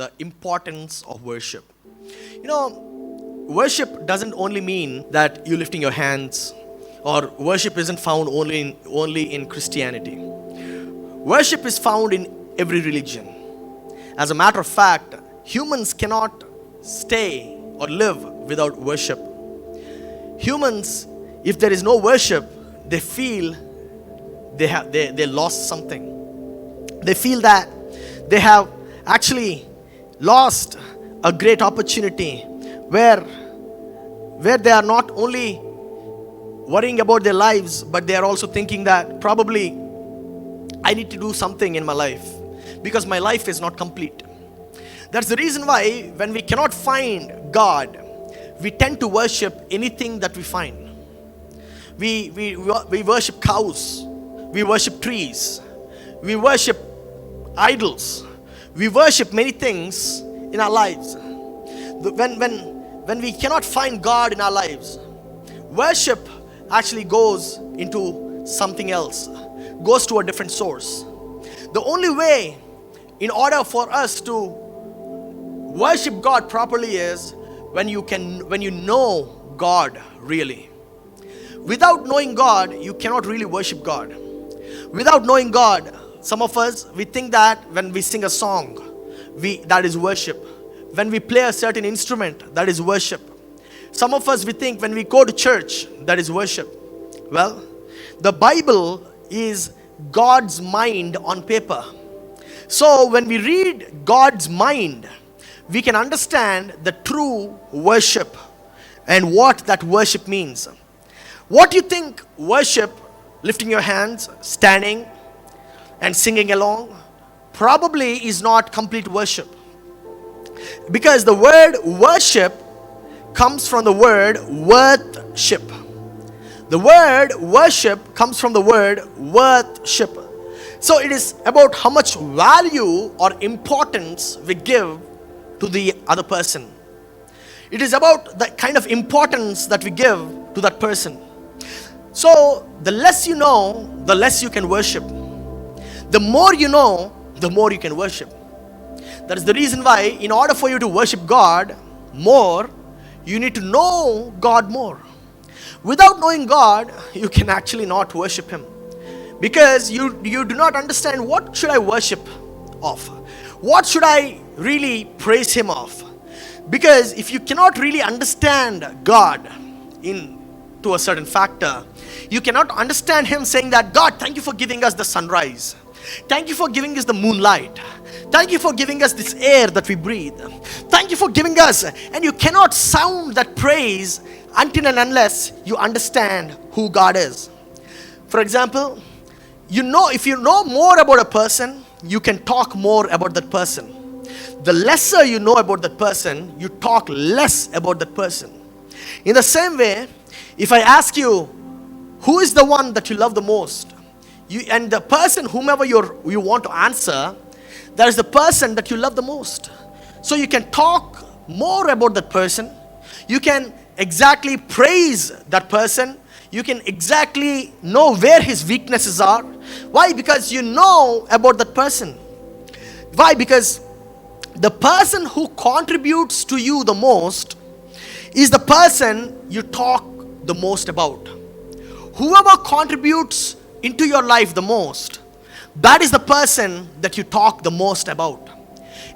the importance of worship. Worship doesn't only mean that you lifting your hands, or worship isn't found only in Christianity. Worship is found in every religion. As a matter of fact, humans cannot stay or live without worship. Humans, if there is no worship, they feel they lost something. They feel that they have actually lost a great opportunity where they are not only worrying about their lives, but they are also thinking that probably I need to do something in my life because my life is not complete. That's the reason why when we cannot find God, we tend to worship anything that we find. We worship cows, we worship trees, we worship idols, we worship many things in our lives. When we cannot find God in our lives, worship actually goes into something else, goes to a different source. The only way in order for us to worship God properly is when you know God really. Without knowing God, you cannot really worship God. Without knowing God, some of us, we think that when we sing a song, that is worship. When we play a certain instrument, that is worship. Some of us, we think when we go to church, that is worship. Well, the Bible is God's mind on paper. So when we read God's mind, we can understand the true worship and what that worship means. What do you think worship, lifting your hands, standing and singing along, probably is not complete worship? Because the word worship comes from the word worthship. The word worship comes from the word worthship. So it is about how much value or importance we give to the other person. It is about the kind of importance that we give to that person. So the less you know, the less you can worship. The more you know, the more you can worship. That is the reason why in order for you to worship God more, you need to know God more. Without knowing God, you can actually not worship Him. Because you do not understand what should I worship of. What should I really praise Him of? Because if you cannot really understand God to a certain factor, you cannot understand Him saying that, God, thank you for giving us the sunrise. Thank you for giving us the moonlight. Thank you for giving us this air that we breathe. Thank you for giving us. And you cannot sound that praise until and unless you understand who God is. For example, if you know more about a person, you can talk more about that person. The lesser you know about that person, you talk less about that person. In the same way, if I ask you, who is the one that you love the most? And the person, whomever you want to answer, that is the person that you love the most. So you can talk more about that person. You can exactly praise that person. You can exactly know where his weaknesses are. Why? Because you know about that person. Why? Because the person who contributes to you the most is the person you talk the most about. Whoever contributes into your life the most, that is the person that you talk the most about.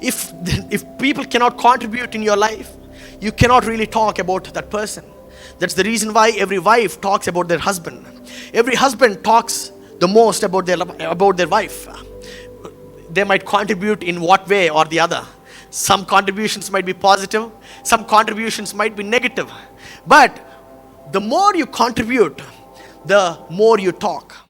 If people cannot contribute in your life, you cannot really talk about that person. That's the reason why every wife talks about their husband. Every husband talks the most about their wife. They might contribute in what way or the other. Some contributions might be positive, some contributions might be negative. But the more you contribute, the more you talk.